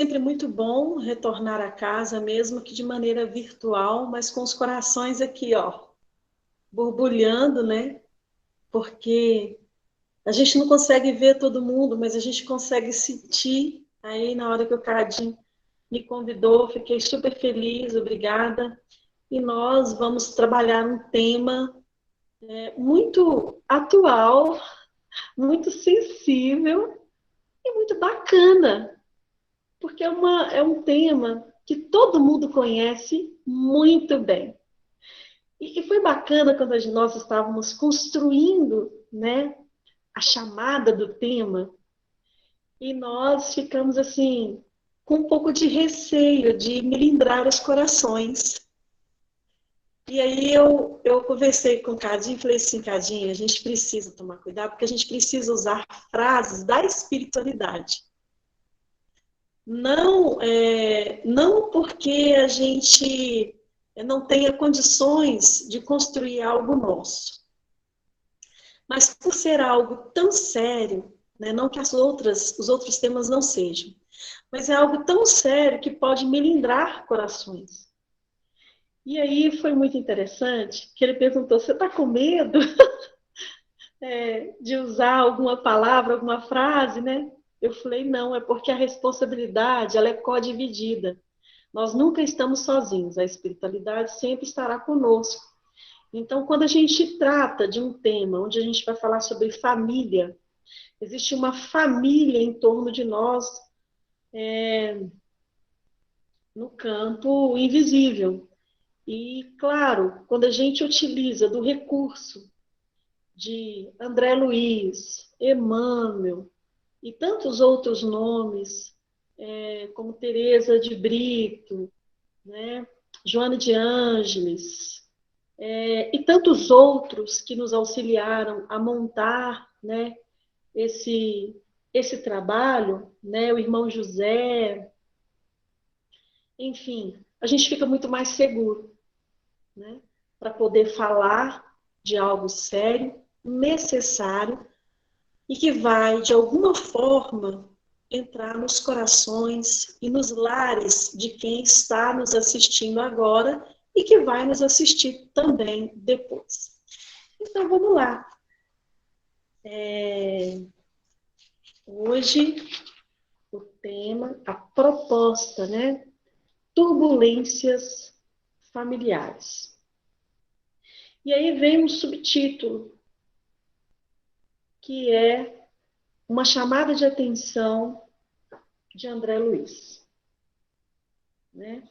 Sempre muito bom retornar a casa, mesmo que de maneira virtual, mas com os corações aqui, ó, borbulhando, né? Porque a gente não consegue ver todo mundo, mas a gente consegue sentir. Aí, na hora que o Cadinho me convidou, fiquei super feliz, obrigada. E nós vamos trabalhar um tema muito atual, muito sensível e muito bacana, porque é um tema que todo mundo conhece muito bem. E foi bacana quando nós estávamos construindo, né, a chamada do tema, e nós ficamos assim, com um pouco de receio de melindrar os corações. E aí eu conversei com o Cadinho e falei assim, Cadinho, a gente precisa tomar cuidado, porque a gente precisa usar frases da espiritualidade. Não porque a gente não tenha condições de construir algo nosso, mas por ser algo tão sério, né, não que os outros temas não sejam, mas é algo tão sério que pode melindrar corações. E aí foi muito interessante que ele perguntou: você está com medo de usar alguma palavra, alguma frase, né? Eu falei: não, é porque a responsabilidade ela é co-dividida. Nós nunca estamos sozinhos, a espiritualidade sempre estará conosco. Então, quando a gente trata de um tema onde a gente vai falar sobre família, existe uma família em torno de nós no campo invisível. E, claro, quando a gente utiliza do recurso de André Luiz, Emmanuel e tantos outros nomes, como Teresa de Brito, né, Joana de Ângeles, e tantos outros que nos auxiliaram a montar, né, esse, esse trabalho, né, o irmão José, enfim, a gente fica muito mais seguro, né, para poder falar de algo sério, necessário e que vai, de alguma forma, entrar nos corações e nos lares de quem está nos assistindo agora e que vai nos assistir também depois. Então, vamos lá. Hoje, o tema, a proposta, né? Turbulências familiares. E aí vem um subtítulo, que é uma chamada de atenção de André Luiz, né?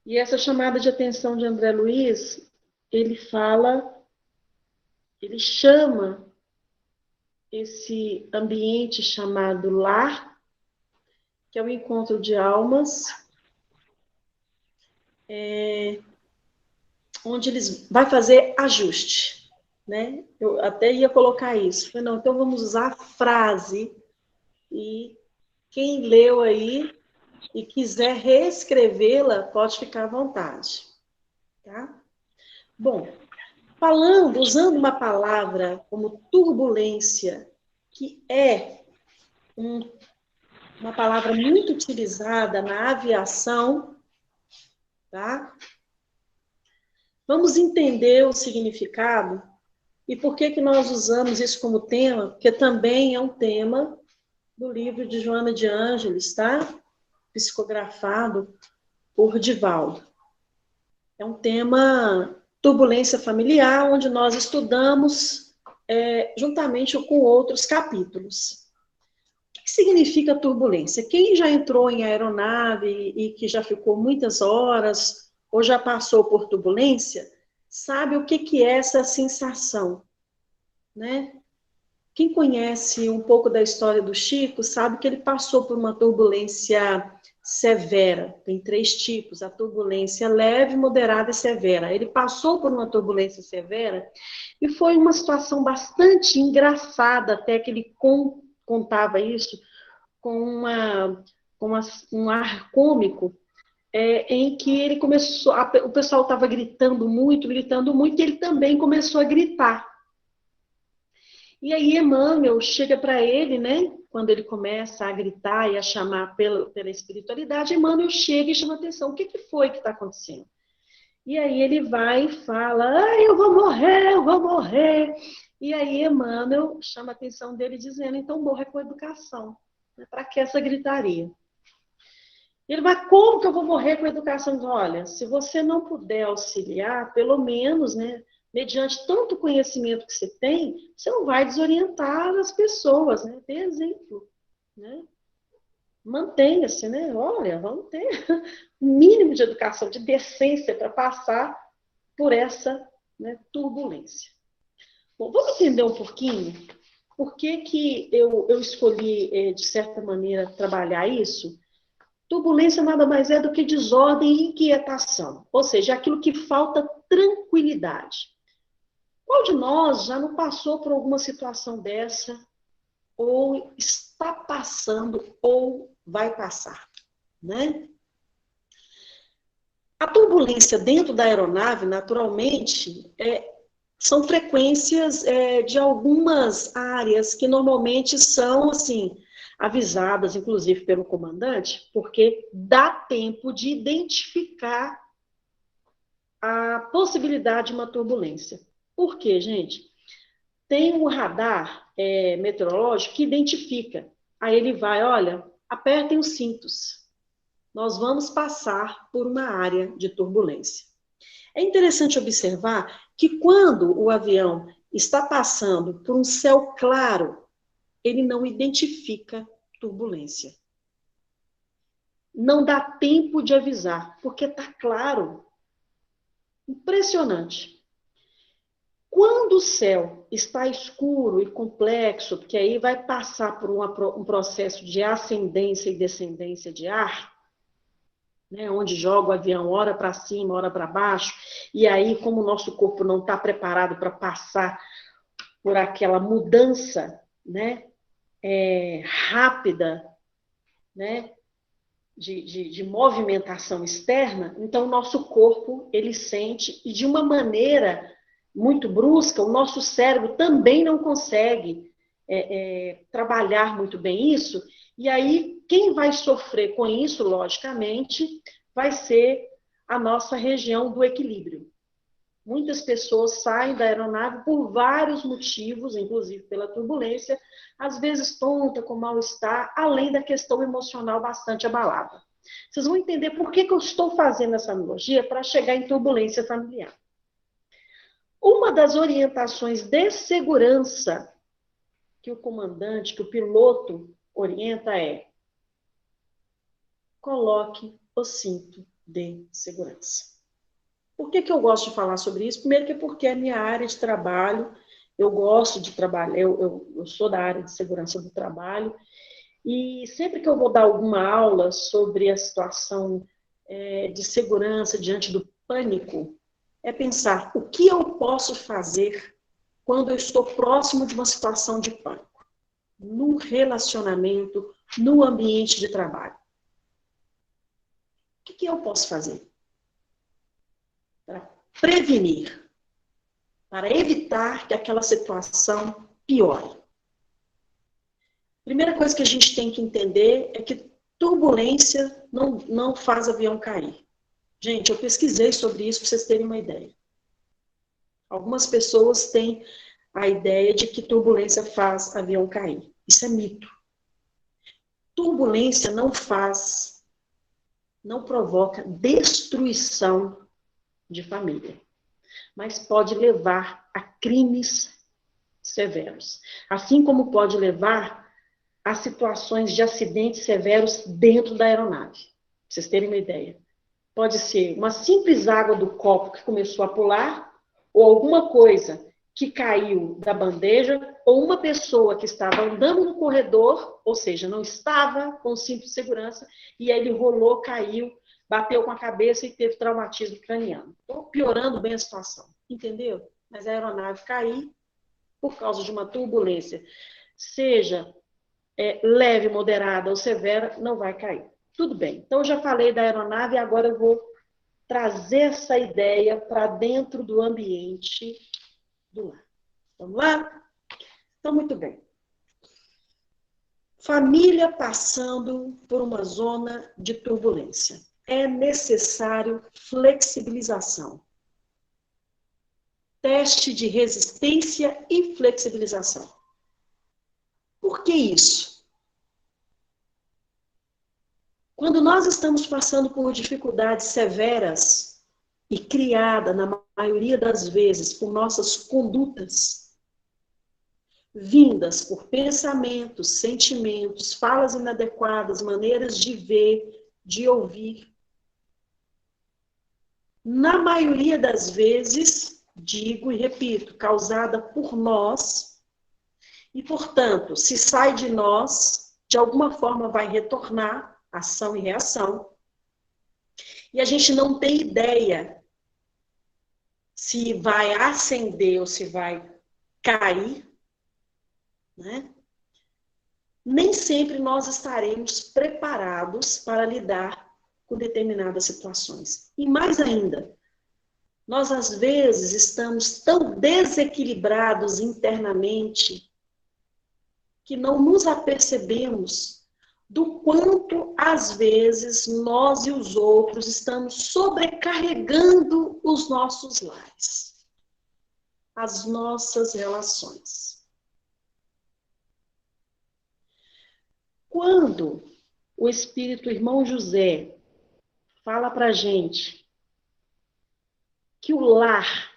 E essa chamada de atenção de André Luiz, ele fala, ele chama esse ambiente chamado lar, que é o encontro de almas, onde eles vai fazer ajuste, né? Eu até ia colocar isso. Falei, não, então vamos usar a frase e quem leu aí e quiser reescrevê-la, pode ficar à vontade, tá? Bom, usando uma palavra como turbulência, que é uma palavra muito utilizada na aviação, tá? Vamos entender o significado e por que nós usamos isso como tema, porque também é um tema do livro de Joana de Ângeles, tá? Psicografado por Divaldo. É um tema turbulência familiar, onde nós estudamos juntamente com outros capítulos. O que significa turbulência? Quem já entrou em aeronave e que já ficou muitas horas ou já passou por turbulência, sabe o que é essa sensação, né? Quem conhece um pouco da história do Chico sabe que ele passou por uma turbulência severa. Tem 3 tipos: a turbulência leve, moderada e severa. Ele passou por uma turbulência severa e foi uma situação bastante engraçada, até que ele contava isso com, um ar cômico, em que ele começou, o pessoal estava gritando muito, e ele também começou a gritar. E aí Emmanuel chega para ele, né? Quando ele começa a gritar e a chamar pela espiritualidade, Emmanuel chega e chama atenção. O que foi que está acontecendo? E aí ele vai e fala, eu vou morrer, eu vou morrer. E aí Emmanuel chama a atenção dele dizendo, então morra com educação. Para que essa gritaria? Ele vai, como que eu vou morrer com educação? Olha, se você não puder auxiliar, pelo menos, né, mediante tanto conhecimento que você tem, você não vai desorientar as pessoas, né? Dê exemplo, né? Mantenha-se, né? Olha, vamos ter um mínimo de educação, de decência para passar por essa, né, turbulência. Bom, vamos entender um pouquinho por que eu escolhi, de certa maneira, trabalhar isso. Turbulência nada mais é do que desordem e inquietação, ou seja, aquilo que falta tranquilidade. Qual de nós já não passou por alguma situação dessa, ou está passando, ou vai passar, né? A turbulência dentro da aeronave, naturalmente, são frequências de algumas áreas que normalmente são, assim, avisadas, inclusive pelo comandante, porque dá tempo de identificar a possibilidade de uma turbulência. Por quê, gente? Tem um radar meteorológico que identifica. Aí ele vai, olha, apertem os cintos. Nós vamos passar por uma área de turbulência. É interessante observar que quando o avião está passando por um céu claro, ele não identifica turbulência. Não dá tempo de avisar, porque está claro. Impressionante. Quando o céu está escuro e complexo, porque aí vai passar por um processo de ascendência e descendência de ar, né, onde joga o avião ora para cima, ora para baixo, e aí, como o nosso corpo não está preparado para passar por aquela mudança, né, rápida, né, de movimentação externa, então o nosso corpo, ele sente, e de uma maneira muito brusca, o nosso cérebro também não consegue trabalhar muito bem isso, e aí quem vai sofrer com isso, logicamente, vai ser a nossa região do equilíbrio. Muitas pessoas saem da aeronave por vários motivos, inclusive pela turbulência, às vezes tonta, com mal-estar, além da questão emocional bastante abalada. Vocês vão entender por que eu estou fazendo essa analogia para chegar em turbulência familiar. Uma das orientações de segurança que o comandante, que o piloto orienta coloque o cinto de segurança. Por que eu gosto de falar sobre isso? Primeiro que porque é minha área de trabalho, eu gosto de trabalhar, eu sou da área de segurança do trabalho, e sempre que eu vou dar alguma aula sobre a situação de segurança diante do pânico, é pensar o que eu posso fazer quando eu estou próximo de uma situação de pânico, no relacionamento, no ambiente de trabalho. O que eu posso fazer para prevenir, para evitar que aquela situação piore? Primeira coisa que a gente tem que entender é que turbulência não faz avião cair. Gente, eu pesquisei sobre isso para vocês terem uma ideia. Algumas pessoas têm a ideia de que turbulência faz avião cair. Isso é mito. Turbulência não provoca destruição de família, mas pode levar a crimes severos. Assim como pode levar a situações de acidentes severos dentro da aeronave. Pra vocês terem uma ideia. Pode ser uma simples água do copo que começou a pular, ou alguma coisa que caiu da bandeja, ou uma pessoa que estava andando no corredor, ou seja, não estava com o cinto de segurança, e aí ele rolou, caiu, bateu com a cabeça e teve traumatismo craniano. Então, piorando bem a situação, entendeu? Mas a aeronave cair por causa de uma turbulência, seja leve, moderada ou severa, não vai cair. Tudo bem. Então, eu já falei da aeronave e agora eu vou trazer essa ideia para dentro do ambiente do lar. Vamos lá? Então, muito bem. Família passando por uma zona de turbulência. É necessário flexibilização. Teste de resistência e flexibilização. Por que isso? Quando nós estamos passando por dificuldades severas e criada, na maioria das vezes, por nossas condutas, vindas por pensamentos, sentimentos, falas inadequadas, maneiras de ver, de ouvir, na maioria das vezes, digo e repito, causada por nós, e, portanto, se sai de nós, de alguma forma vai retornar, ação e reação, e a gente não tem ideia se vai acender ou se vai cair, né? Nem sempre nós estaremos preparados para lidar com determinadas situações. E mais ainda, nós às vezes estamos tão desequilibrados internamente que não nos apercebemos do quanto, às vezes, nós e os outros estamos sobrecarregando os nossos lares, as nossas relações. Quando o Espírito Irmão José fala para a gente que o lar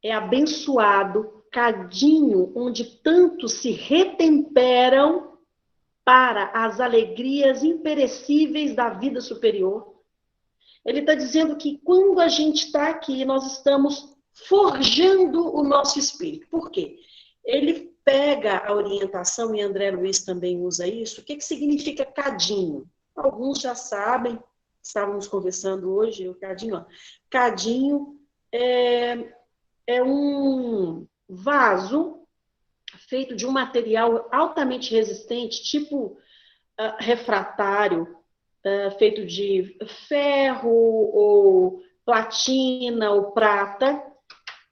é abençoado, cadinho, onde tanto se retemperam para as alegrias imperecíveis da vida superior. Ele está dizendo que quando a gente está aqui, nós estamos forjando o nosso espírito. Por quê? Ele pega a orientação, e André Luiz também usa isso. O que significa cadinho? Alguns já sabem, estávamos conversando hoje, o cadinho. Ó. Cadinho é um vaso feito de um material altamente resistente, tipo refratário, feito de ferro ou platina ou prata,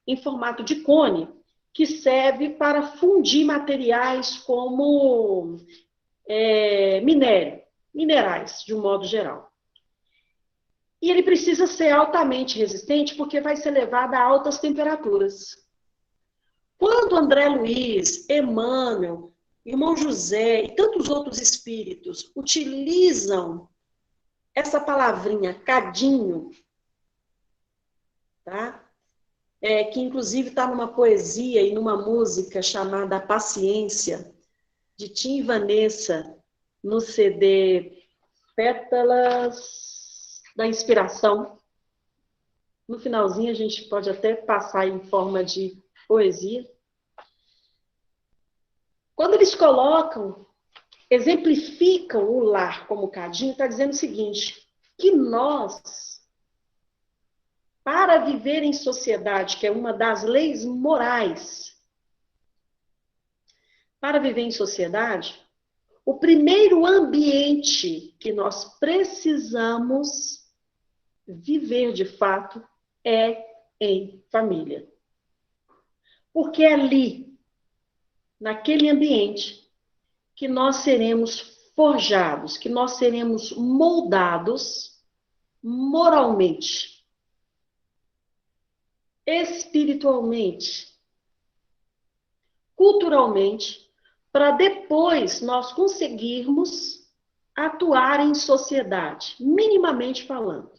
em formato de cone, que serve para fundir materiais como minerais, de um modo geral. E ele precisa ser altamente resistente porque vai ser levado a altas temperaturas. Quando André Luiz, Emmanuel, Irmão José e tantos outros espíritos utilizam essa palavrinha cadinho, tá? Que inclusive está numa poesia e numa música chamada Paciência, de Tim e Vanessa, no CD Pétalas da Inspiração. No finalzinho a gente pode até passar em forma de poesia. Quando eles colocam, exemplificam o lar como cadinho, está dizendo o seguinte, que nós, para viver em sociedade, que é uma das leis morais, para viver em sociedade, o primeiro ambiente que nós precisamos viver de fato é em família. Porque é ali, naquele ambiente, que nós seremos forjados, que nós seremos moldados moralmente, espiritualmente, culturalmente, para depois nós conseguirmos atuar em sociedade, minimamente falando.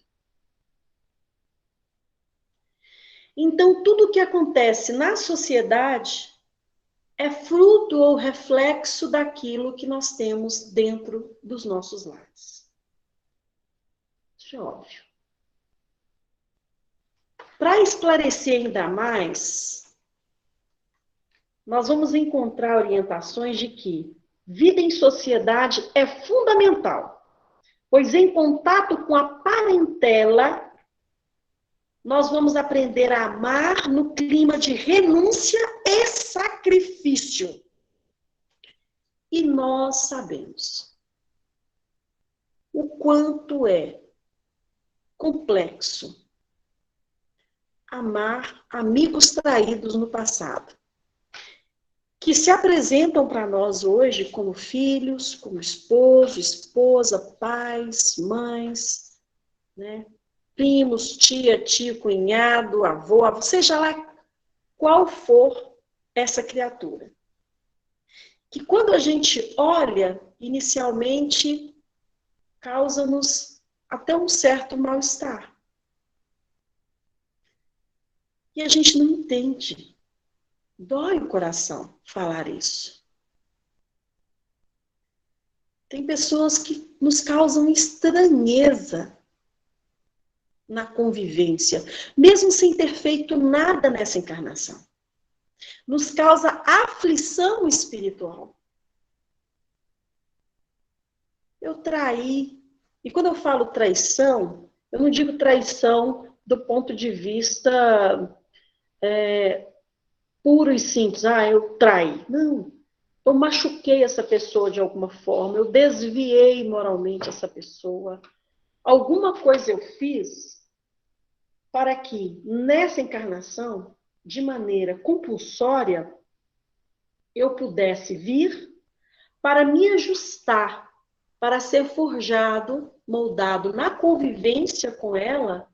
Então, tudo o que acontece na sociedade é fruto ou reflexo daquilo que nós temos dentro dos nossos lares. Isso é óbvio. Para esclarecer ainda mais, nós vamos encontrar orientações de que vida em sociedade é fundamental, pois em contato com a parentela, nós vamos aprender a amar no clima de renúncia e sacrifício. E nós sabemos o quanto é complexo amar amigos traídos no passado. que se apresentam para nós hoje como filhos, como esposo, esposa, pais, mães, né? Primos, tia, tio, cunhado, avô, seja lá qual for essa criatura. Que quando a gente olha, inicialmente, causa-nos até um certo mal-estar. E a gente não entende. Dói o coração falar isso. Tem pessoas que nos causam estranheza na convivência, mesmo sem ter feito nada nessa encarnação. Nos causa aflição espiritual. Eu traí. E quando eu falo traição, eu não digo traição do ponto de vista puro e simples. Eu traí. Não. Eu machuquei essa pessoa de alguma forma. Eu desviei moralmente essa pessoa. Alguma coisa eu fiz para que, nessa encarnação, de maneira compulsória, eu pudesse vir para me ajustar, para ser forjado, moldado na convivência com ela,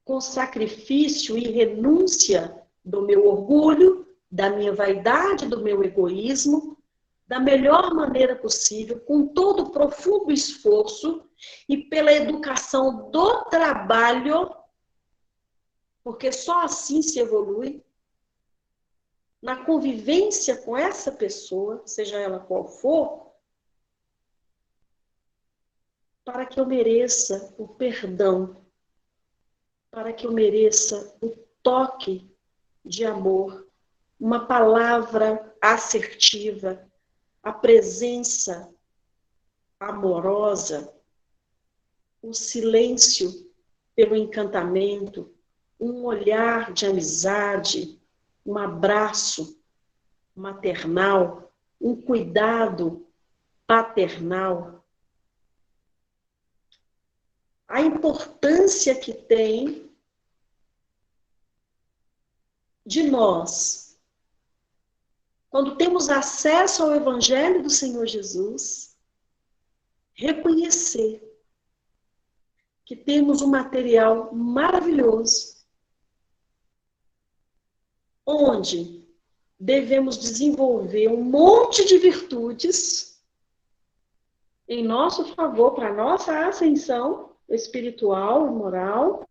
com sacrifício e renúncia do meu orgulho, da minha vaidade, do meu egoísmo, da melhor maneira possível, com todo o profundo esforço e pela educação do trabalho, porque só assim se evolui, na convivência com essa pessoa, seja ela qual for, para que eu mereça o perdão, para que eu mereça o toque de amor, uma palavra assertiva, a presença amorosa, o silêncio pelo encantamento, um olhar de amizade, um abraço maternal, um cuidado paternal. A importância que tem de nós, quando temos acesso ao Evangelho do Senhor Jesus, reconhecer que temos um material maravilhoso, onde devemos desenvolver um monte de virtudes em nosso favor, para a nossa ascensão espiritual e moral,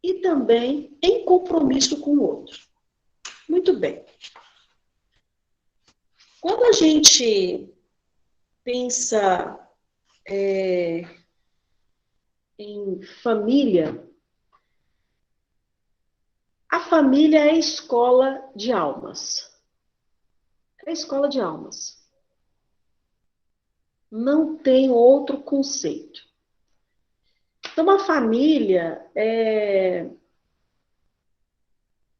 e também em compromisso com o outro. Muito bem. Quando a gente pensa em família, a família é a escola de almas. É a escola de almas. Não tem outro conceito. Então, a família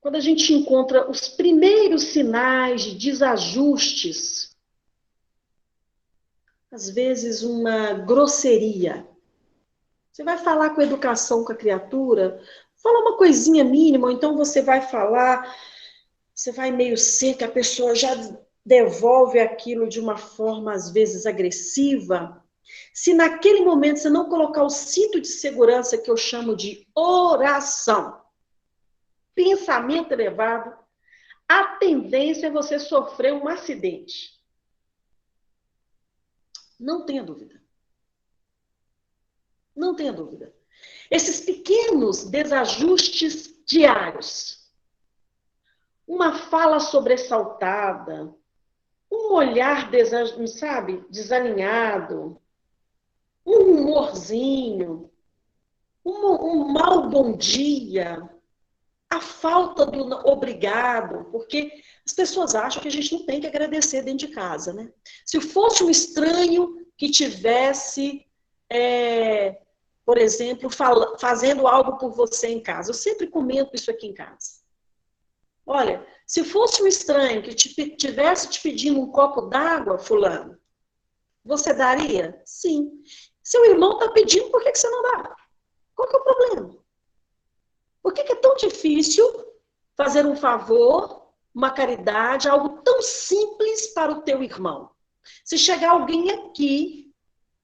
quando a gente encontra os primeiros sinais de desajustes, às vezes uma grosseria. Você vai falar com educação com a criatura, fala uma coisinha mínima, ou então você vai falar, você vai meio seca, a pessoa já devolve aquilo de uma forma, às vezes, agressiva. Se naquele momento você não colocar o cinto de segurança que eu chamo de oração, pensamento elevado, a tendência é você sofrer um acidente. Não tenha dúvida. Não tenha dúvida. Esses pequenos desajustes diários, uma fala sobressaltada, um olhar desalinhado, um humorzinho, um mau bom dia, a falta do obrigado, porque as pessoas acham que a gente não tem que agradecer dentro de casa, né? Se fosse um estranho que tivesse, por exemplo, fazendo algo por você em casa, eu sempre comento isso aqui em casa. Olha, se fosse um estranho que tivesse te pedindo um copo d'água, fulano, você daria? Sim. Seu irmão está pedindo, por que você não dá? Qual que é o problema? Por que é tão difícil fazer um favor uma caridade, algo tão simples para o teu irmão. Se chegar alguém aqui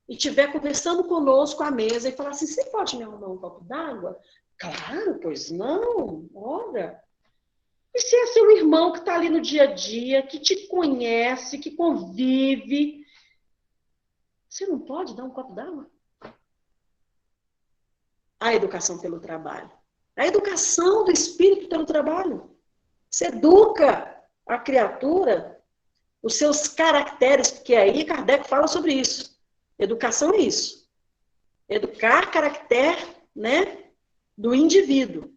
e estiver conversando conosco à mesa e falar assim, você pode me arrumar um copo d'água? Claro, pois não, ora. E se é seu irmão que está ali no dia a dia, que te conhece, que convive, você não pode dar um copo d'água? A educação pelo trabalho. A educação do espírito pelo trabalho. Você educa a criatura, os seus caracteres, porque aí Kardec fala sobre isso. Educação é isso. Educar caractere, né, do indivíduo,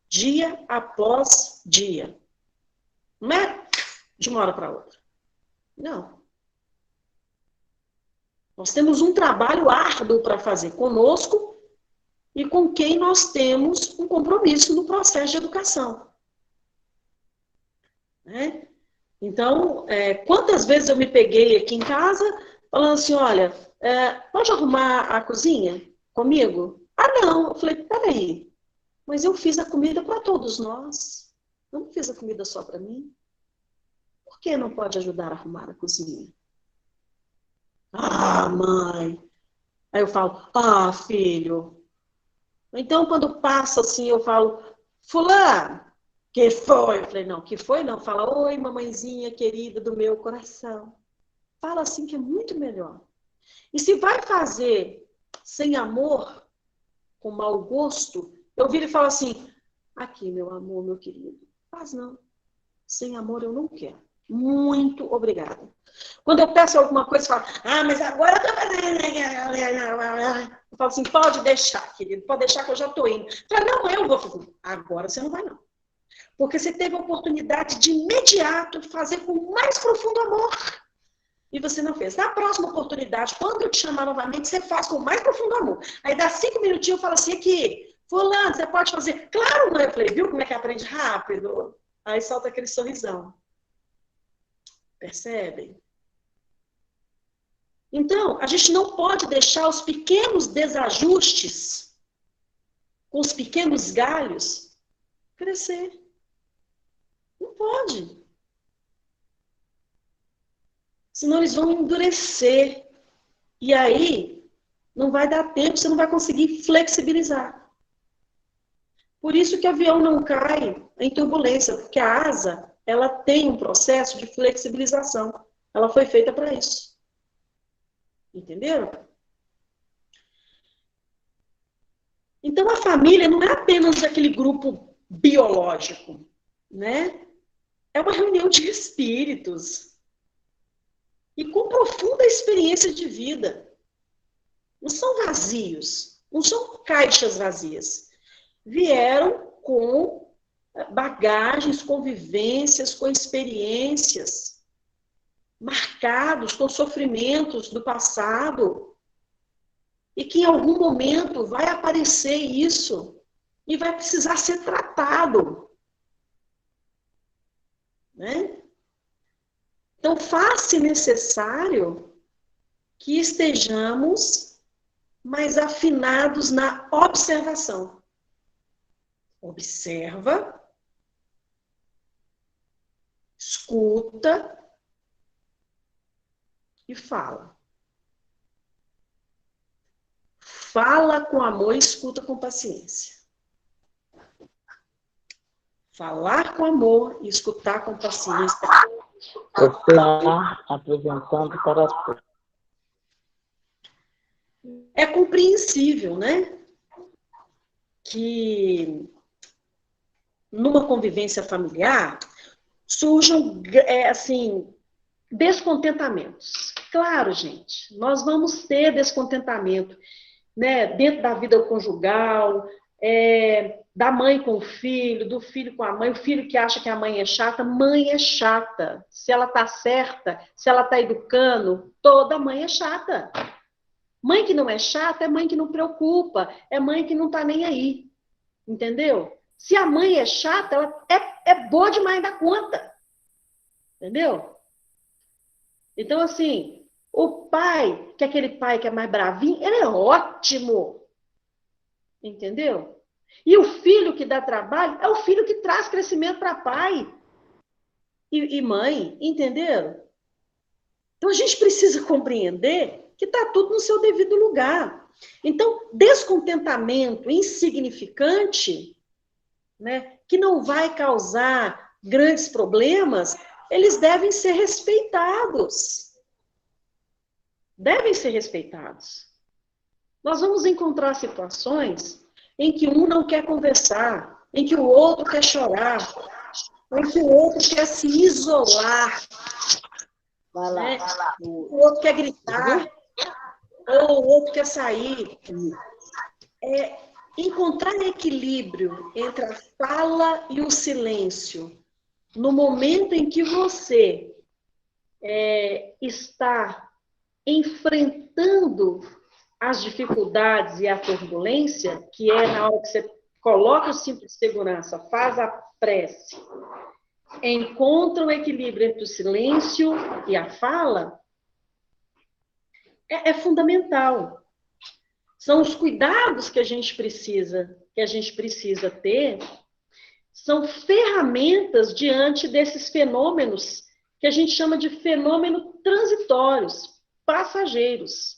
dia após dia. Não é de uma hora para outra. Não. Nós temos um trabalho árduo para fazer conosco e com quem nós temos um compromisso no processo de educação. Né? Então, quantas vezes eu me peguei aqui em casa falando assim, olha, pode arrumar a cozinha comigo? Ah, não. Eu falei, peraí, mas eu fiz a comida para todos nós. Eu não fiz a comida só para mim. Por que não pode ajudar a arrumar a cozinha? Ah, mãe. Aí eu falo, ah, filho. Então, quando passa assim, eu falo, fulano, que foi? Eu falei, não, que foi não. Fala, oi, mamãezinha querida do meu coração. Fala assim que é muito melhor. E se vai fazer sem amor, com mau gosto, eu viro e falo assim, aqui, meu amor, meu querido, faz não. Sem amor eu não quero. Muito obrigada. Quando eu peço alguma coisa, eu falo, ah, mas agora eu tô fazendo. Eu falo assim, pode deixar, querido, pode deixar que eu já tô indo. Eu falo, não, eu vou fazer. Agora você não vai, não. Porque você teve a oportunidade de imediato fazer com mais profundo amor. E você não fez. Na próxima oportunidade, quando eu te chamar novamente, você faz com mais profundo amor. Aí dá 5 minutinhos, eu falo assim, aqui, fulano, você pode fazer? Claro, não. Eu falei, viu como é que aprende rápido? Aí solta aquele sorrisão. Percebem? Então, a gente não pode deixar os pequenos desajustes, com os pequenos galhos, crescer. Não pode. Senão eles vão endurecer. E aí, não vai dar tempo, você não vai conseguir flexibilizar. Por isso que o avião não cai em turbulência, porque a asa, ela tem um processo de flexibilização. Ela foi feita para isso. Entenderam? Então, a família não é apenas aquele grupo biológico, né? É uma reunião de espíritos e com profunda experiência de vida. Não são vazios, não são caixas vazias. Vieram com bagagens, convivências, com experiências, marcados com sofrimentos do passado, e que em algum momento vai aparecer isso e vai precisar ser tratado. Né? Então, faz-se necessário que estejamos mais afinados na observação. Observa, escuta e fala. Fala com amor e escuta com paciência. Falar com amor e escutar com paciência. Estar apresentando para todos. É compreensível, né? Que numa convivência familiar surjam, assim, descontentamentos. Claro, gente, nós vamos ter descontentamento, né? Dentro da vida conjugal, da mãe com o filho, do filho com a mãe, o filho que acha que a mãe é chata. Se ela tá certa, se ela tá educando, toda mãe é chata. Mãe que não é chata é mãe que não preocupa, é mãe que não tá nem aí. Entendeu? Se a mãe é chata, ela é boa demais da conta. Entendeu? Então, assim, o pai, que é aquele pai que é mais bravinho, ele é ótimo. Entendeu? E o filho que dá trabalho é o filho que traz crescimento para pai. e mãe, entenderam? Então, a gente precisa compreender que está tudo no seu devido lugar. Então, descontentamento insignificante, né, que não vai causar grandes problemas, eles devem ser respeitados. Devem ser respeitados. Nós vamos encontrar situações em que um não quer conversar, em que o outro quer chorar, em que o outro quer se isolar, né? O outro quer gritar, ou o outro quer sair. Encontrar equilíbrio entre a fala e o silêncio, no momento em que você está enfrentando as dificuldades e a turbulência, que é na hora que você coloca o cinto de segurança, faz a prece, encontra o equilíbrio entre o silêncio e a fala, é fundamental. São os cuidados que a gente precisa ter, são ferramentas diante desses fenômenos que a gente chama de fenômenos transitórios, passageiros,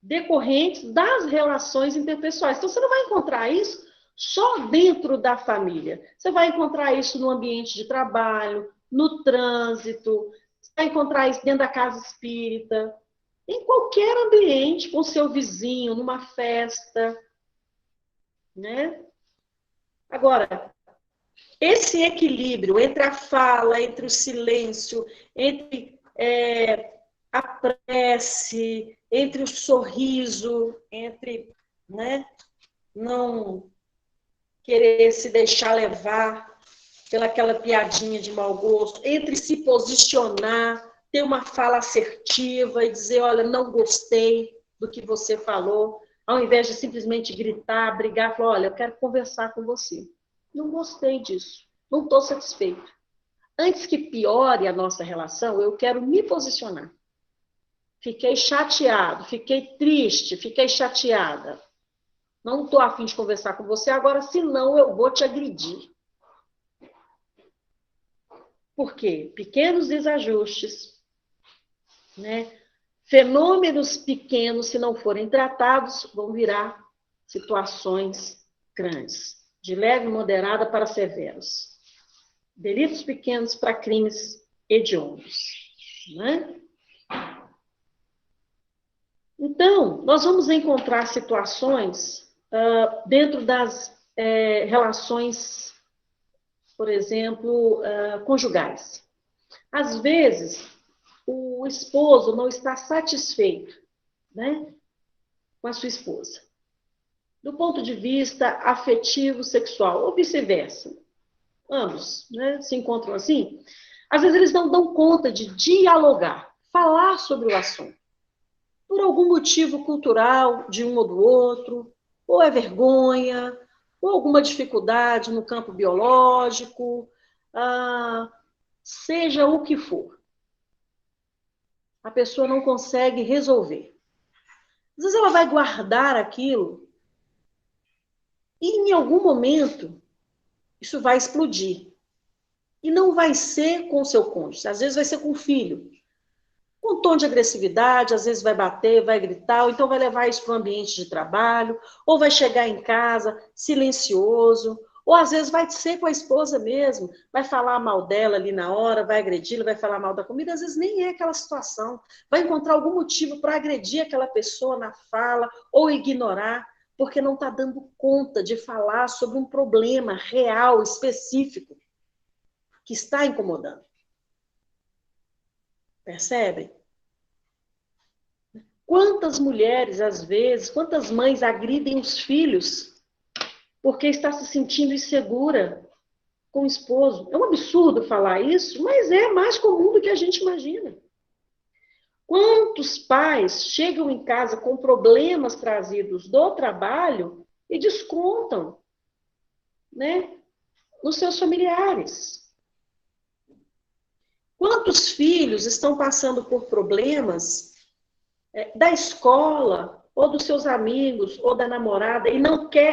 decorrentes das relações interpessoais. Então, você não vai encontrar isso só dentro da família. Você vai encontrar isso no ambiente de trabalho, no trânsito, você vai encontrar isso dentro da casa espírita, em qualquer ambiente, com seu vizinho, numa festa, né? Agora, esse equilíbrio entre a fala, entre o silêncio, entre a prece, entre o sorriso, entre, né, não querer se deixar levar pelaquela piadinha de mau gosto, entre se posicionar, ter uma fala assertiva e dizer, olha, não gostei do que você falou, ao invés de simplesmente gritar, brigar, falar, olha, eu quero conversar com você. Não gostei disso, não estou satisfeito. Antes que piore a nossa relação, eu quero me posicionar. Fiquei chateado, fiquei triste, fiquei chateada. Não estou a fim de conversar com você agora, senão eu vou te agredir. Por quê? Pequenos desajustes, né? Fenômenos pequenos, se não forem tratados, vão virar situações grandes, de leve e moderada para severos. Delitos pequenos para crimes hediondos, né? Então, nós vamos encontrar situações dentro das relações, por exemplo, conjugais. Às vezes, o esposo não está satisfeito, né, com a sua esposa, do ponto de vista afetivo, sexual, ou vice-versa. Ambos, né, se encontram assim. Às vezes, eles não dão conta de dialogar, falar sobre o assunto. Por algum motivo cultural de um ou do outro, ou é vergonha, ou alguma dificuldade no campo biológico, seja o que for. A pessoa não consegue resolver. Às vezes ela vai guardar aquilo e em algum momento isso vai explodir. E não vai ser com o seu cônjuge, às vezes vai ser com o filho. Um tom de agressividade, às vezes vai bater, vai gritar, ou então vai levar isso para o ambiente de trabalho, ou vai chegar em casa silencioso, ou às vezes vai ser com a esposa mesmo, vai falar mal dela ali na hora, vai agredi-la, vai falar mal da comida, às vezes nem é aquela situação, vai encontrar algum motivo para agredir aquela pessoa na fala, ou ignorar, porque não está dando conta de falar sobre um problema real, específico, que está incomodando. Percebem? Quantas mulheres, às vezes, quantas mães agridem os filhos porque está se sentindo insegura com o esposo? É um absurdo falar isso, mas é mais comum do que a gente imagina. Quantos pais chegam em casa com problemas trazidos do trabalho e descontam, né, nos seus familiares? Quantos filhos estão passando por problemas da escola, ou dos seus amigos, ou da namorada,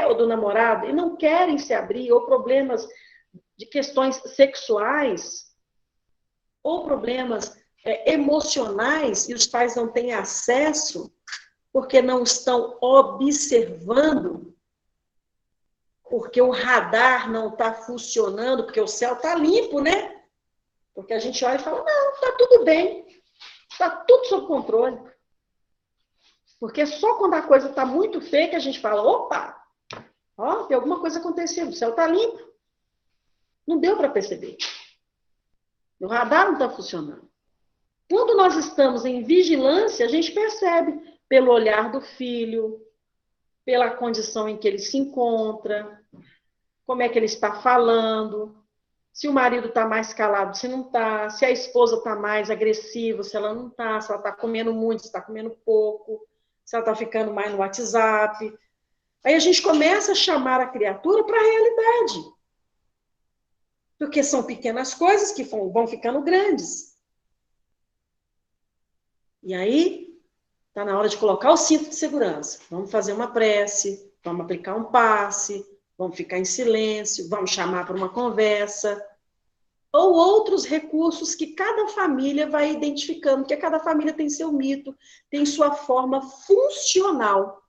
ou do namorado, e não querem se abrir, ou problemas de questões sexuais, ou problemas emocionais, e os pais não têm acesso, porque não estão observando, porque o radar não está funcionando, porque o céu está limpo, né? Porque a gente olha e fala, não, está tudo bem, está tudo sob controle. Porque só quando a coisa está muito feia que a gente fala, opa, ó, tem alguma coisa acontecendo, o céu está limpo. Não deu para perceber. O radar não está funcionando. Quando nós estamos em vigilância, a gente percebe pelo olhar do filho, pela condição em que ele se encontra, como é que ele está falando, se o marido está mais calado, se não está, se a esposa está mais agressiva, se ela não está, se ela está comendo muito, se está comendo pouco, se ela está ficando mais no WhatsApp. Aí a gente começa a chamar a criatura para a realidade. Porque são pequenas coisas que vão ficando grandes. E aí, está na hora de colocar o cinto de segurança. Vamos fazer uma prece, vamos aplicar um passe, vamos ficar em silêncio, vamos chamar para uma conversa. Ou outros recursos que cada família vai identificando, porque cada família tem seu mito, tem sua forma funcional,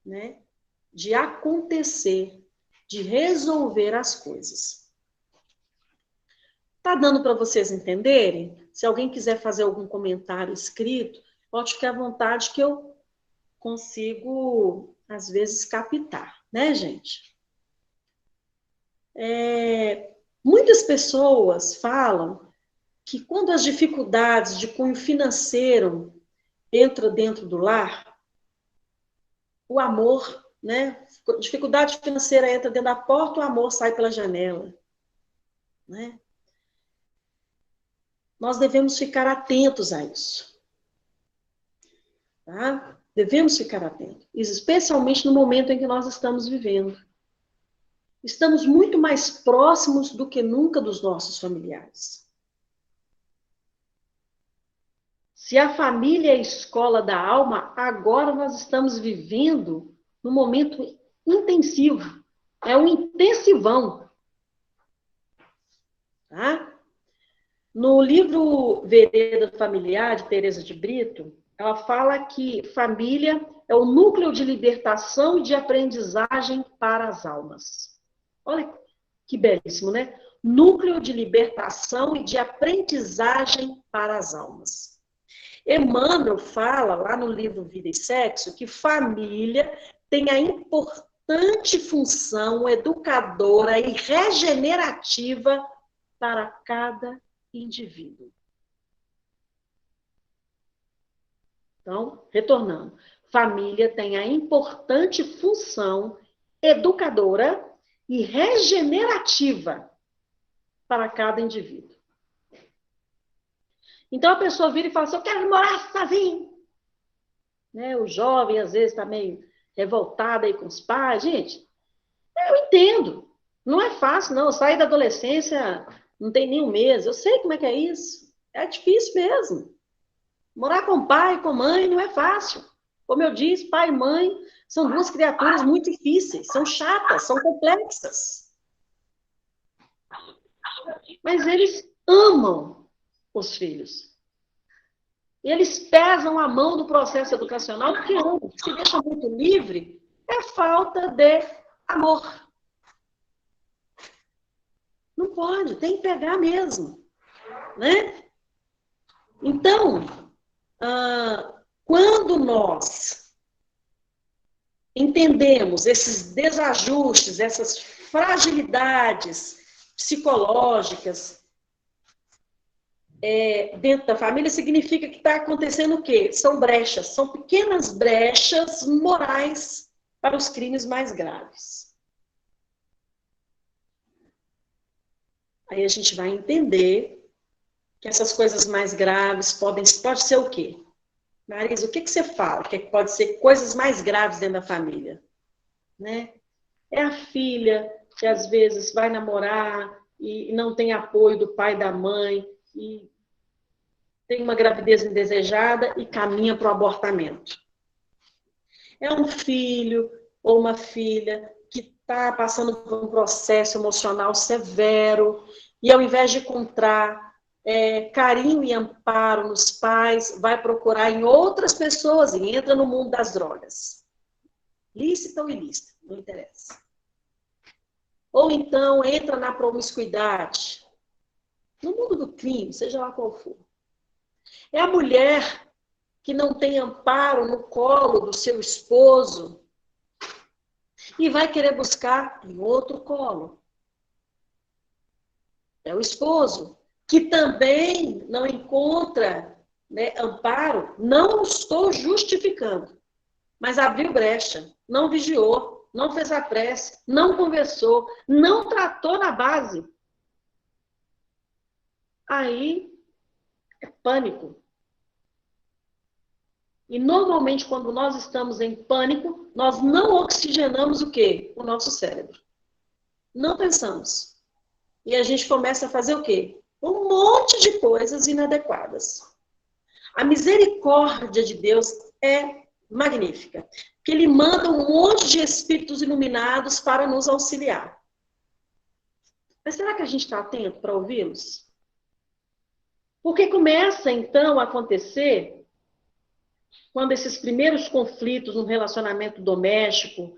né, de acontecer, de resolver as coisas. Tá dando para vocês entenderem? Se alguém quiser fazer algum comentário escrito, pode ficar à vontade que eu consigo, às vezes, captar, né, gente? Muitas pessoas falam que quando as dificuldades de cunho financeiro entram dentro do lar, o amor, né? Dificuldade financeira entra dentro da porta, o amor sai pela janela, né? Nós devemos ficar atentos a isso, tá? Devemos ficar atentos, especialmente no momento em que nós estamos vivendo. Estamos muito mais próximos do que nunca dos nossos familiares. Se a família é a escola da alma, agora nós estamos vivendo num momento intensivo. É um intensivão. Tá? No livro Vereda Familiar, de Teresa de Brito, ela fala que família é o núcleo de libertação e de aprendizagem para as almas. Olha que belíssimo, né? Núcleo de libertação e de aprendizagem para as almas. Emmanuel fala, lá no livro Vida e Sexo, que família tem a importante função educadora e regenerativa para cada indivíduo. Então, retornando, família tem a importante função educadora e regenerativa para cada indivíduo. Então, a pessoa vira e fala assim, eu quero morar sozinho. Né? O jovem, às vezes, está meio revoltado aí com os pais. Gente, eu entendo. Não é fácil, não. Eu saí da adolescência, não tem nem um mês. Eu sei como é que é isso. É difícil mesmo. Morar com pai e com mãe não é fácil. Como eu disse, pai e mãe são duas criaturas muito difíceis. São chatas, são complexas. Mas eles amam os filhos. Eles pesam a mão do processo educacional porque amam. Se deixa muito livre, é falta de amor. Não pode, tem que pegar mesmo. Né? Então, quando nós entendemos esses desajustes, essas fragilidades psicológicas dentro da família, significa que está acontecendo o quê? São brechas, são pequenas brechas morais para os crimes mais graves. Aí a gente vai entender que essas coisas mais graves pode ser o quê? Marisa, o que você fala? Que pode ser coisas mais graves dentro da família, né? É a filha que às vezes vai namorar e não tem apoio do pai e da mãe e tem uma gravidez indesejada e caminha para o abortamento. É um filho ou uma filha que está passando por um processo emocional severo e ao invés de encontrar carinho e amparo nos pais, vai procurar em outras pessoas e entra no mundo das drogas. Lícita ou ilícita, não interessa. Ou então entra na promiscuidade, no mundo do crime, seja lá qual for. É a mulher que não tem amparo no colo do seu esposo e vai querer buscar em outro colo. É o esposo que também não encontra, né, amparo. Não estou justificando, mas abriu brecha, não vigiou, não fez a prece, não conversou, não tratou na base. Aí é pânico. E normalmente, quando nós estamos em pânico, nós não oxigenamos o quê? O nosso cérebro. Não pensamos. E a gente começa a fazer o quê? Um monte de coisas inadequadas. A misericórdia de Deus é magnífica, porque Ele manda um monte de espíritos iluminados para nos auxiliar. Mas será que a gente está atento para ouvi-los? Porque começa, então, a acontecer, quando esses primeiros conflitos no relacionamento doméstico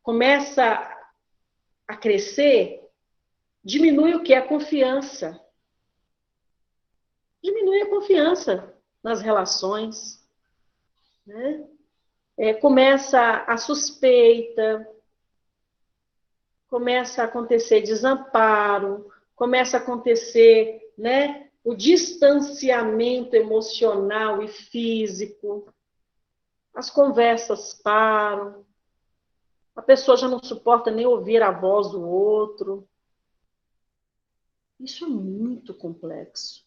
começa a crescer, diminui o que? A confiança. Diminui a confiança nas relações, né? Começa a suspeita, começa a acontecer desamparo, começa a acontecer, né, o distanciamento emocional e físico, as conversas param, a pessoa já não suporta nem ouvir a voz do outro. Isso é muito complexo.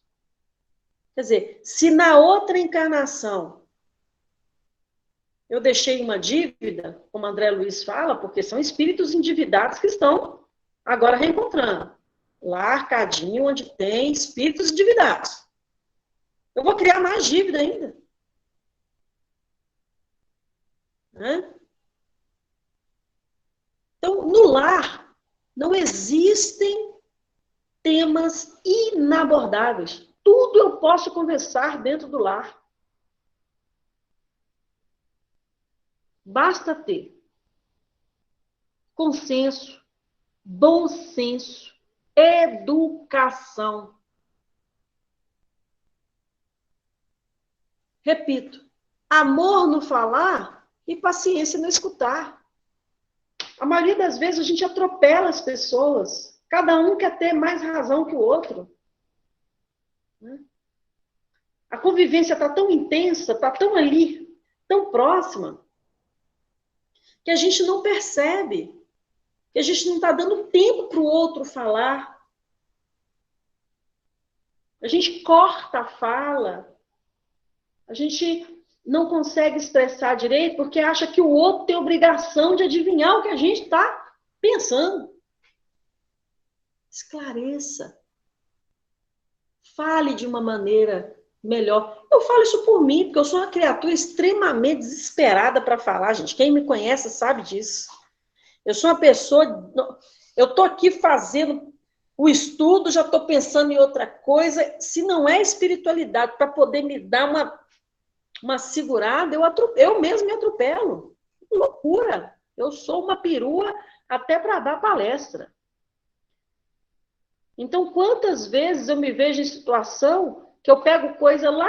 Quer dizer, se na outra encarnação eu deixei uma dívida, como André Luiz fala, porque são espíritos endividados que estão agora reencontrando. Lá, arcadinho, onde tem espíritos endividados. Eu vou criar mais dívida ainda. Né? Então, no lar, não existem temas inabordáveis. Tudo eu posso conversar dentro do lar. Basta ter consenso, bom senso, educação. Repito, amor no falar e paciência no escutar. A maioria das vezes a gente atropela as pessoas. Cada um quer ter mais razão que o outro. A convivência está tão intensa, está tão ali, tão próxima, que a gente não percebe, que a gente não está dando tempo para o outro falar. A gente corta a fala, a gente não consegue expressar direito porque acha que o outro tem obrigação de adivinhar o que a gente está pensando. Esclareça. Fale de uma maneira melhor. Eu falo isso por mim, porque eu sou uma criatura extremamente desesperada para falar, gente. Quem me conhece sabe disso. Eu sou uma pessoa... Eu estou aqui fazendo o estudo, já estou pensando em outra coisa. Se não é espiritualidade para poder me dar uma segurada, eu mesmo me atropelo. Loucura. Eu sou uma perua até para dar palestra. Então, quantas vezes eu me vejo em situação que eu pego coisa lá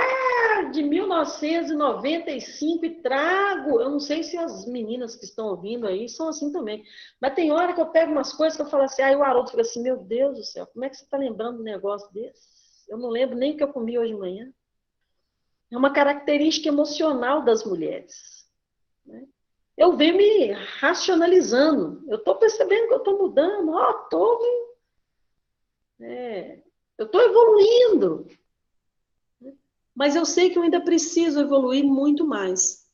de 1995 e trago... Eu não sei se as meninas que estão ouvindo aí são assim também. Mas tem hora que eu pego umas coisas que eu falo assim, aí o Haroldo fica assim, meu Deus do céu, como é que você está lembrando de um negócio desse? Eu não lembro nem o que eu comi hoje de manhã. É uma característica emocional das mulheres. Né? Eu venho me racionalizando. Eu estou percebendo que eu estou mudando. Eu estou evoluindo. Mas eu sei que eu ainda preciso evoluir muito mais.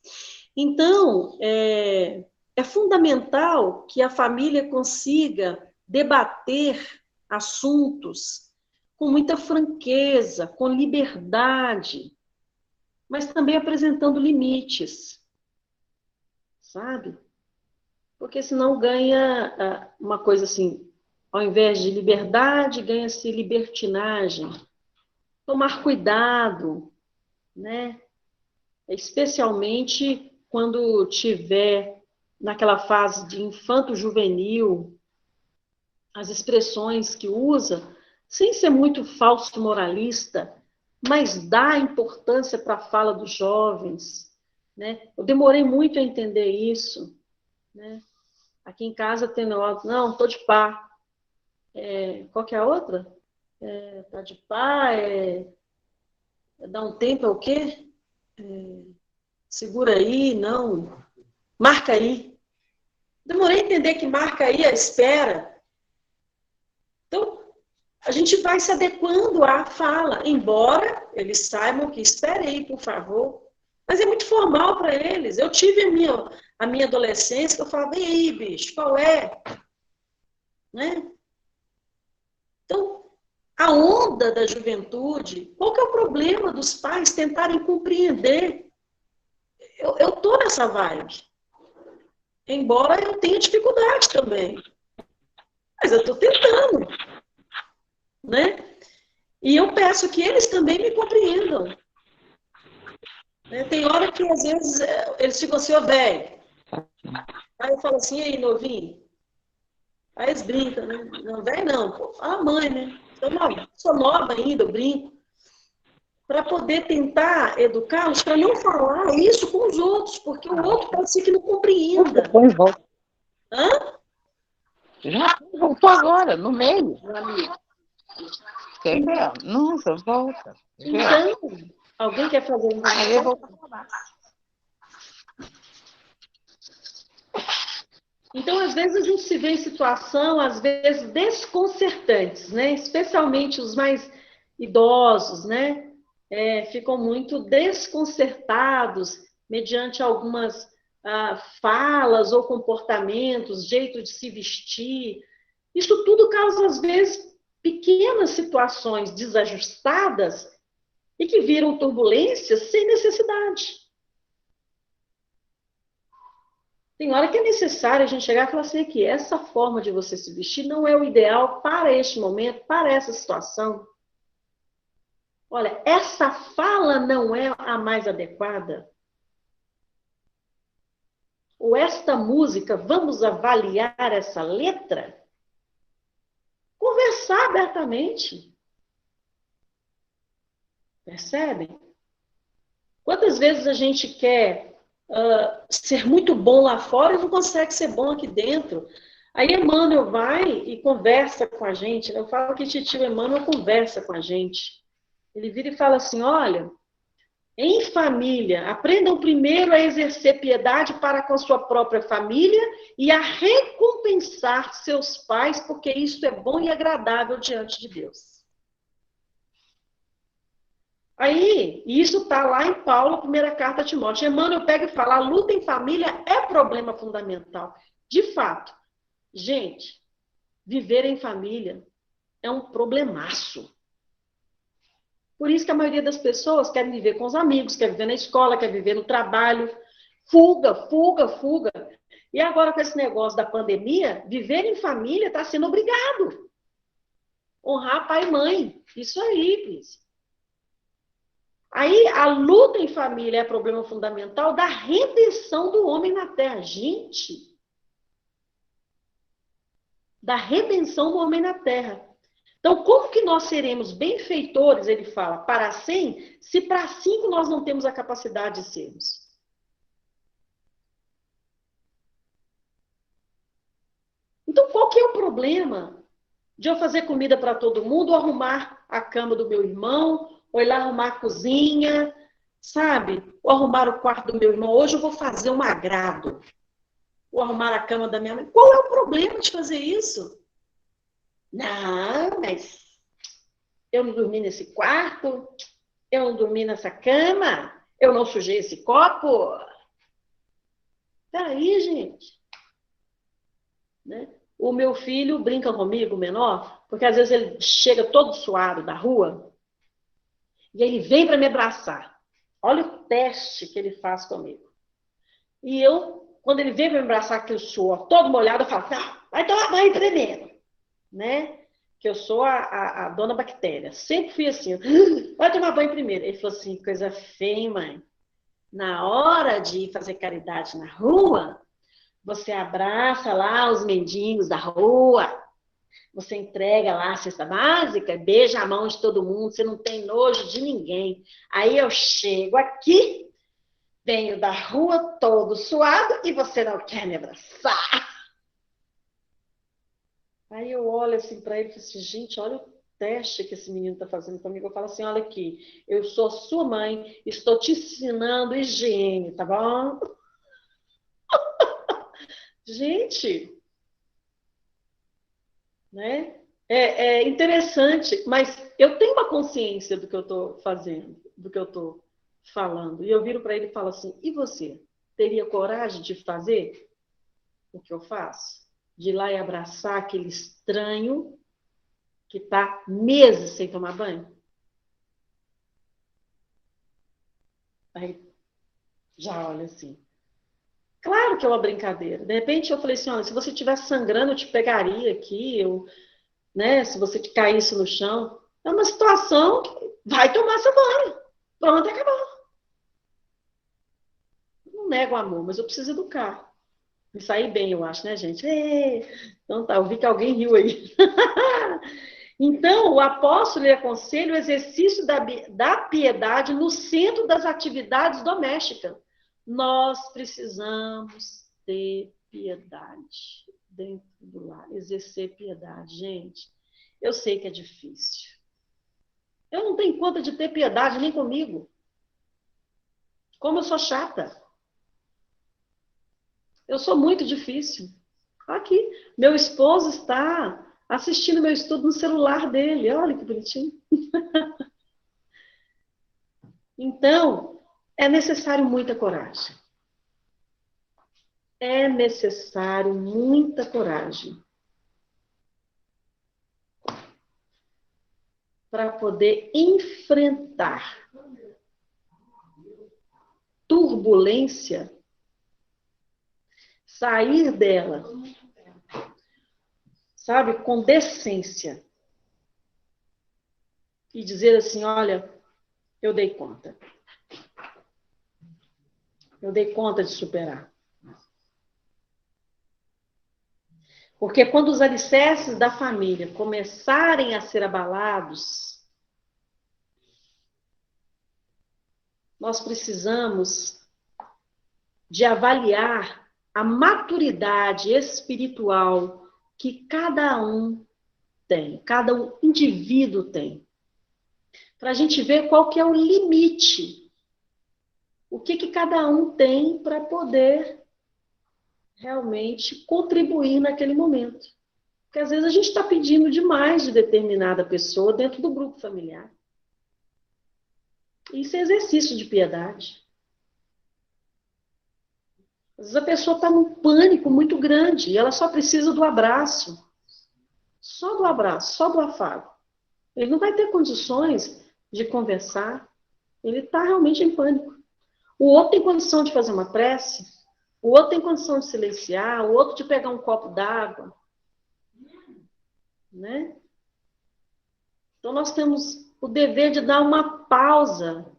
Então, é fundamental que a família consiga debater assuntos com muita franqueza, com liberdade, mas também apresentando limites, sabe? Porque senão ganha uma coisa assim, Ao invés de liberdade, ganha-se libertinagem. Tomar cuidado, né? Especialmente quando tiver naquela fase de infanto-juvenil, as expressões que usa, sem ser muito falso moralista, mas dá importância para a fala dos jovens, né? Eu demorei muito a entender isso, né? Aqui em casa tem negócio, não, tô de pá. Qual que é a outra? Tá de pá, dar um tempo é o quê? Segura aí, não. Marca aí. Demorei a entender que marca aí a espera. Então, a gente vai se adequando à fala, embora eles saibam que espere aí, por favor. Mas é muito formal para eles. Eu tive a minha adolescência, que eu falava, vem aí, bicho, qual é? Né? Então, a onda da juventude, qual que é o problema dos pais tentarem compreender? Eu estou nessa vibe. Embora eu tenha dificuldade também. Mas eu estou tentando. Né? E eu peço que eles também me compreendam. Né? Tem hora que, às vezes, eles ficam assim, ô, velho. Aí eu falo assim, e aí, novinho? Aí eles brincam, né? Não, velho não. Pô, fala mãe, né? Sou nova ainda, eu brinco. Para poder tentar educá-los, para não falar isso com os outros, porque o outro pode ser que não compreenda. Depois volta. Hã? Já voltou agora, no meio, meu amigo. Quer ver? Nossa, volta. Então, alguém quer fazer uma Aí eu vou falar. Então, às vezes, a gente se vê em situação, às vezes, desconcertantes, né? Especialmente os mais idosos, né? Ficam muito desconcertados mediante algumas falas ou comportamentos, jeito de se vestir. Isso tudo causa, às vezes, pequenas situações desajustadas e que viram turbulências sem necessidade. Tem hora que é necessário a gente chegar e falar assim, que essa forma de você se vestir não é o ideal para este momento, para essa situação. Olha, essa fala não é a mais adequada. Ou esta música, vamos avaliar essa letra? Conversar abertamente. Percebem? Quantas vezes a gente quer ser muito bom lá fora e não consegue ser bom aqui dentro? Aí Emmanuel vai e conversa com a gente. Né? Eu falo que titio Emmanuel conversa com a gente. Ele vira e fala assim, olha, em família, aprendam primeiro a exercer piedade para com a sua própria família e a recompensar seus pais, porque isso é bom e agradável diante de Deus. Aí, isso está lá em Paulo, primeira carta a Timóteo. Emmanuel pega e fala, a luta em família é problema fundamental. De fato, gente, viver em família é um problemaço. Por isso que a maioria das pessoas quer viver com os amigos, quer viver na escola, quer viver no trabalho. Fuga, fuga, fuga. E agora com esse negócio da pandemia, viver em família está sendo obrigado. Honrar pai e mãe. Isso aí, Cris. Aí a luta em família é problema fundamental da redenção do homem na terra. Gente, da redenção do homem na terra. Então, como que nós seremos benfeitores, ele fala, para 100, se para 5 nós não temos a capacidade de sermos? Então, qual que é o problema de eu fazer comida para todo mundo, ou arrumar a cama do meu irmão, ou ir lá arrumar a cozinha, sabe? Ou arrumar o quarto do meu irmão. Hoje eu vou fazer um agrado. Ou arrumar a cama da minha mãe. Qual é o problema de fazer isso? Não, mas eu não dormi nesse quarto, eu não dormi nessa cama, eu não sujei esse copo. Peraí, gente. Né? O meu filho brinca comigo, menor, porque às vezes ele chega todo suado da rua e ele vem para me abraçar. Olha o teste que ele faz comigo. E eu, quando ele vem para me abraçar, aquele suor todo molhado, eu falo, vai tomar banho tremendo. né? Que eu sou a dona bactéria. Sempre fui assim, vai tomar banho primeiro. Ele falou assim, coisa feia, hein, mãe? Na hora de ir fazer caridade na rua, você abraça lá os mendigos da rua, você entrega lá a cesta básica, beija a mão de todo mundo, você não tem nojo de ninguém. Aí eu chego aqui, venho da rua todo suado e você não quer me abraçar. Aí eu olho assim para ele e falo assim, gente, olha o teste que esse menino está fazendo comigo. Eu falo assim, olha aqui, eu sou sua mãe, estou te ensinando higiene, tá bom? Gente, né? É interessante, mas eu tenho uma consciência do que eu estou fazendo, do que eu estou falando. E eu viro para ele e falo assim, e você? Teria coragem de fazer o que eu faço? De ir lá e abraçar aquele estranho que está meses sem tomar banho? Aí já olha assim. Claro que é uma brincadeira. De repente eu falei assim, olha, se você estivesse sangrando, eu te pegaria aqui, né, se você te caísse no chão. É uma situação que vai tomar seu banho. Pronto, acabou. Não nego o amor, mas eu preciso educar. Me sair bem, eu acho, né, gente? Então tá, eu vi que alguém riu aí. Então, o apóstolo lhe aconselha o exercício da piedade no centro das atividades domésticas. Nós precisamos ter piedade dentro do lar, exercer piedade. Gente, eu sei que é difícil. Eu não tenho conta de ter piedade nem comigo. Como eu sou chata. Eu sou muito difícil. Aqui, meu esposo está assistindo meu estudo no celular dele. Olha que bonitinho. Então, é necessário muita coragem. É necessário muita coragem para poder enfrentar turbulência, sair dela, sabe, com decência e dizer assim, olha, eu dei conta. Eu dei conta de superar. Porque quando os alicerces da família começarem a ser abalados, nós precisamos de avaliar a maturidade espiritual que cada um tem, cada um indivíduo tem. Para a gente ver qual que é o limite, o que cada um tem para poder realmente contribuir naquele momento. Porque às vezes a gente está pedindo demais de determinada pessoa dentro do grupo familiar. Isso é exercício de piedade. Às vezes a pessoa está num pânico muito grande e ela só precisa do abraço. Só do abraço, só do afago. Ele não vai ter condições de conversar. Ele está realmente em pânico. O outro tem condição de fazer uma prece, o outro tem condição de silenciar, o outro de pegar um copo d'água. Né? Então, nós temos o dever de dar uma pausa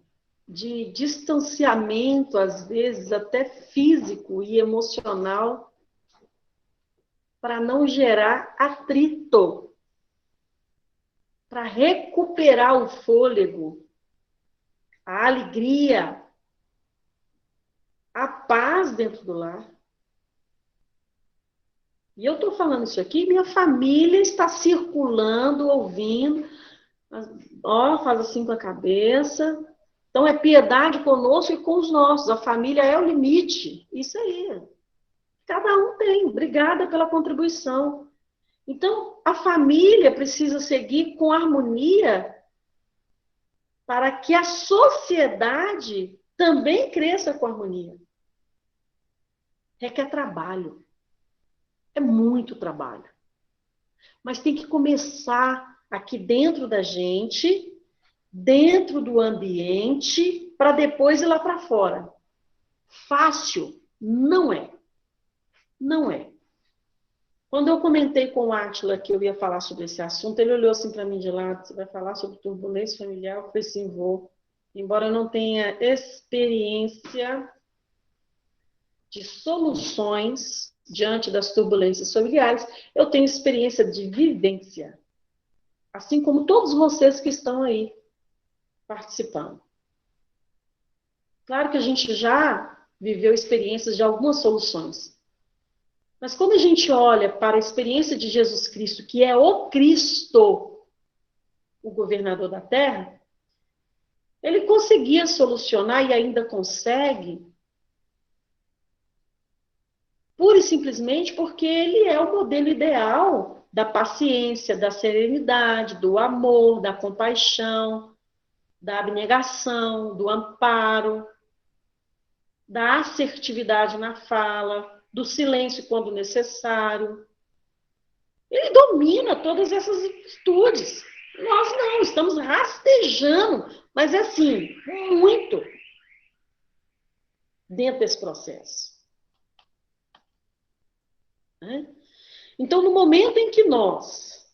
de distanciamento, às vezes até físico e emocional, para não gerar atrito, para recuperar o fôlego, a alegria, a paz dentro do lar. E eu estou falando isso aqui, minha família está circulando, ouvindo, ó, faz assim com a cabeça. Então, é piedade conosco e com os nossos. A família é o limite. Isso aí. Cada um tem. Obrigada pela contribuição. Então, a família precisa seguir com harmonia para que a sociedade também cresça com harmonia. Requer trabalho. É muito trabalho. Mas tem que começar aqui dentro da gente, dentro do ambiente, para depois ir lá para fora. Fácil? Não é. Não é. Quando eu comentei com o Átila que eu ia falar sobre esse assunto, ele olhou assim para mim de lado: você vai falar sobre turbulência familiar? Eu falei assim: vou. Embora eu não tenha experiência de soluções diante das turbulências familiares, eu tenho experiência de vivência, assim como todos vocês que estão aí participando. Claro que a gente já viveu experiências de algumas soluções, mas quando a gente olha para a experiência de Jesus Cristo, que é o Cristo, o governador da terra, ele conseguia solucionar e ainda consegue, pura e simplesmente porque ele é o modelo ideal da paciência, da serenidade, do amor, da compaixão, da abnegação, do amparo, da assertividade na fala, do silêncio quando necessário. Ele domina todas essas virtudes. Nós não, estamos rastejando, mas é assim, muito dentro desse processo. Então, no momento em que nós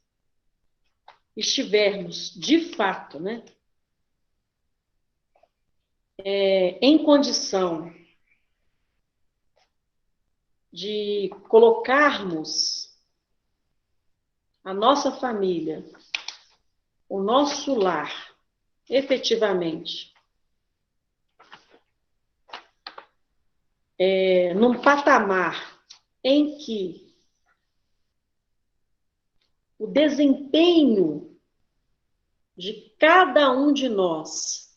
estivermos, de fato, em condição de colocarmos a nossa família, o nosso lar, efetivamente, num patamar em que o desempenho de cada um de nós,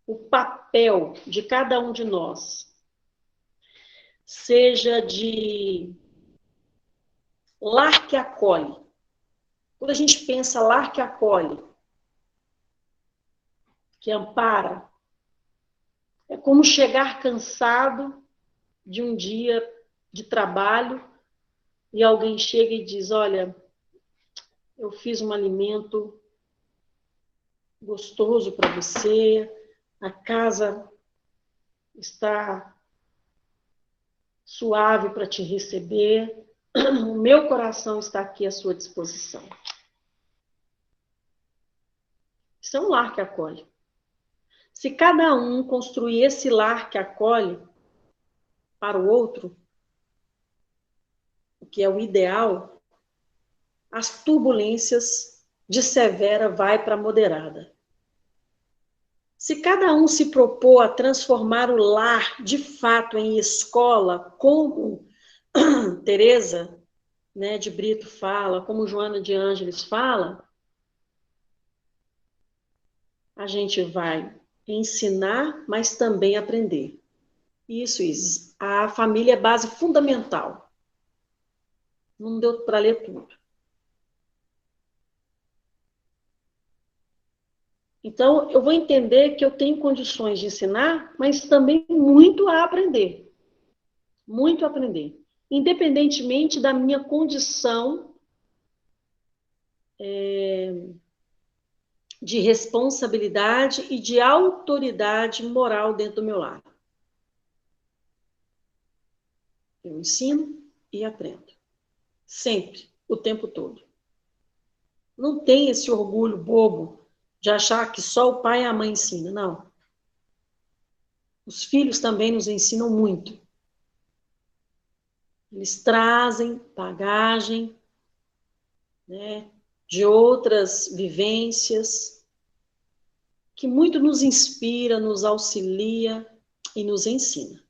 o papel de cada um de nós, seja de lar que acolhe. Quando a gente pensa lar que acolhe, que ampara, é como chegar cansado de um dia de trabalho e alguém chega e diz: olha, eu fiz um alimento gostoso para você, a casa está suave para te receber, o meu coração está aqui à sua disposição. Isso é um lar que acolhe. Se cada um construir esse lar que acolhe para o outro, o que é o ideal, as turbulências de severa vai para moderada. Se cada um se propor a transformar o lar de fato em escola, como Teresa, de Brito fala, como Joana de Ângeles fala, a gente vai ensinar, mas também aprender. Isso. A família é base fundamental. Não deu para ler tudo. Então, eu vou entender que eu tenho condições de ensinar, mas também muito a aprender. Muito a aprender. Independentemente da minha condição de responsabilidade e de autoridade moral dentro do meu lar. Eu ensino e aprendo. Sempre, o tempo todo. Não tem esse orgulho bobo de achar que só o pai e a mãe ensinam, não. Os filhos também nos ensinam muito. Eles trazem bagagem, de outras vivências, que muito nos inspira, nos auxilia e nos ensina.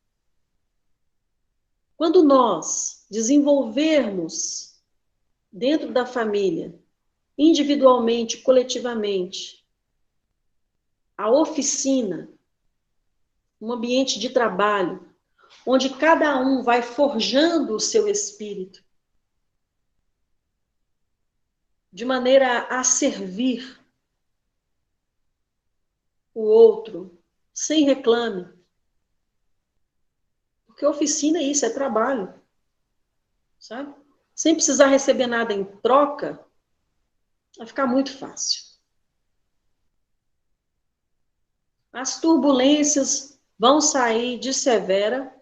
Quando nós desenvolvermos dentro da família, individualmente, coletivamente, a oficina, um ambiente de trabalho, onde cada um vai forjando o seu espírito, de maneira a servir o outro, sem reclame. Porque oficina é isso, é trabalho. Sabe? Sem precisar receber nada em troca, vai ficar muito fácil. As turbulências vão sair de severa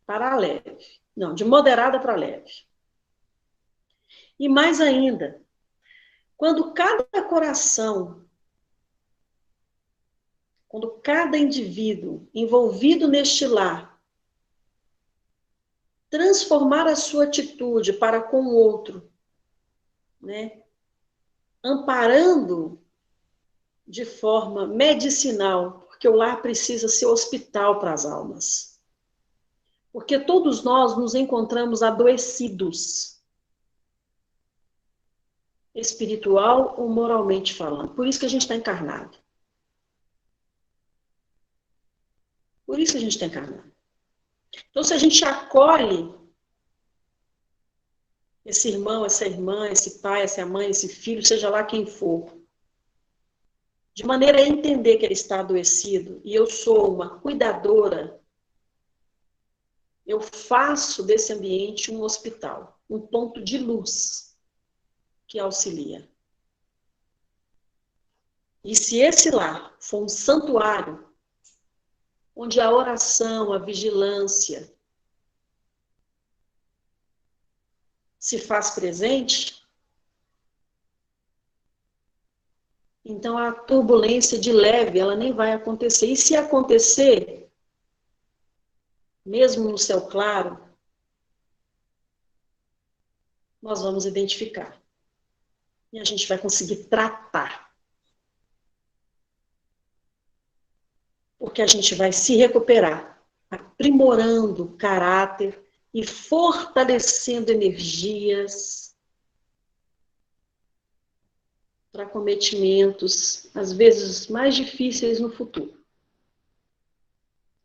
para leve. Não, de moderada para leve. E mais ainda, quando cada coração, quando cada indivíduo envolvido neste lar transformar a sua atitude para com o outro, né, amparando de forma medicinal, porque o lar precisa ser hospital para as almas. Porque todos nós nos encontramos adoecidos, espiritual ou moralmente falando. Por isso que a gente está encarnado. Por isso que a gente está encarnado. Então, se a gente acolhe esse irmão, essa irmã, esse pai, essa mãe, esse filho, seja lá quem for, de maneira a entender que ele está adoecido, e eu sou uma cuidadora, eu faço desse ambiente um hospital, um ponto de luz que auxilia. E se esse lar for um santuário, onde a oração, a vigilância se faz presente, então a turbulência de leve, ela nem vai acontecer. E se acontecer, mesmo no céu claro, nós vamos identificar. E a gente vai conseguir tratar. Porque a gente vai se recuperar, aprimorando o caráter e fortalecendo energias para cometimentos, às vezes, mais difíceis no futuro.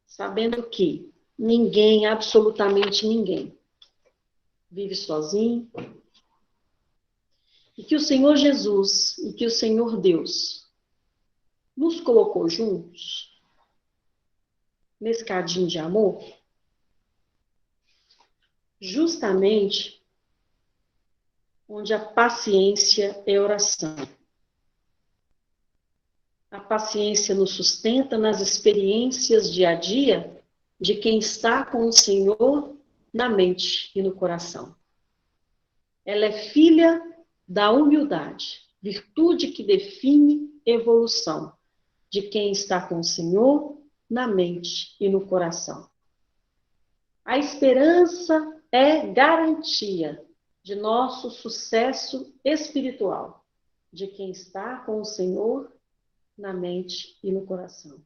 Sabendo que ninguém, absolutamente ninguém, vive sozinho, e que o Senhor Jesus e que o Senhor Deus nos colocou juntos nesse cadinho de amor, justamente onde a paciência é oração. A paciência nos sustenta nas experiências dia a dia de quem está com o Senhor na mente e no coração. Ela é filha da humildade, virtude que define evolução de quem está com o Senhor na mente e no coração. A esperança é garantia de nosso sucesso espiritual, de quem está com o Senhor na mente e no coração.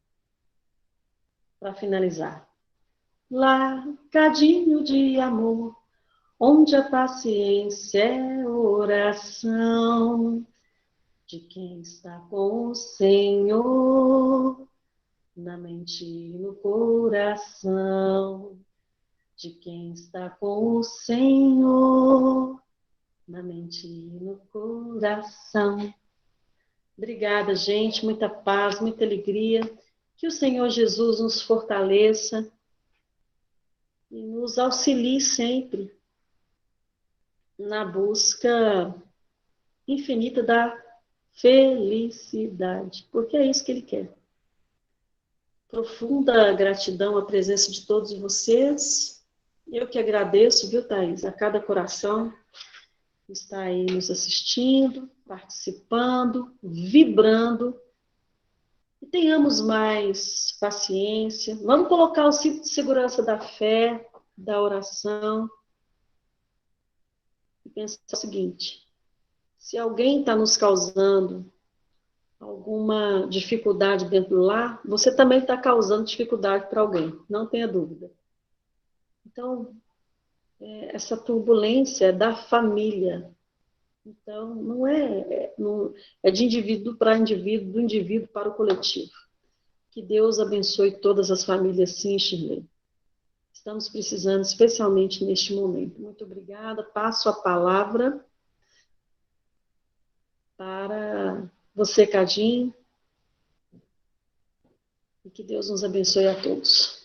Para finalizar, largadinho de amor, onde a paciência é oração, de quem está com o Senhor na mente e no coração, de quem está com o Senhor na mente e no coração. Obrigada, gente, muita paz, muita alegria. Que o Senhor Jesus nos fortaleça e nos auxilie sempre na busca infinita da felicidade, porque é isso que Ele quer. Profunda gratidão à presença de todos vocês. Eu que agradeço, viu, Thaís, a cada coração que está aí nos assistindo, participando, vibrando. E tenhamos mais paciência. Vamos colocar o cinto de segurança da fé, da oração. E pensar o seguinte: se alguém está nos causando alguma dificuldade dentro do lar, você também está causando dificuldade para alguém, não tenha dúvida. Então, essa turbulência é da família. Então, é de indivíduo para indivíduo, do indivíduo para o coletivo. Que Deus abençoe todas as famílias, sim, Shirley. Estamos precisando, especialmente neste momento. Muito obrigada. Passo a palavra para você, Cadinho. E que Deus nos abençoe a todos.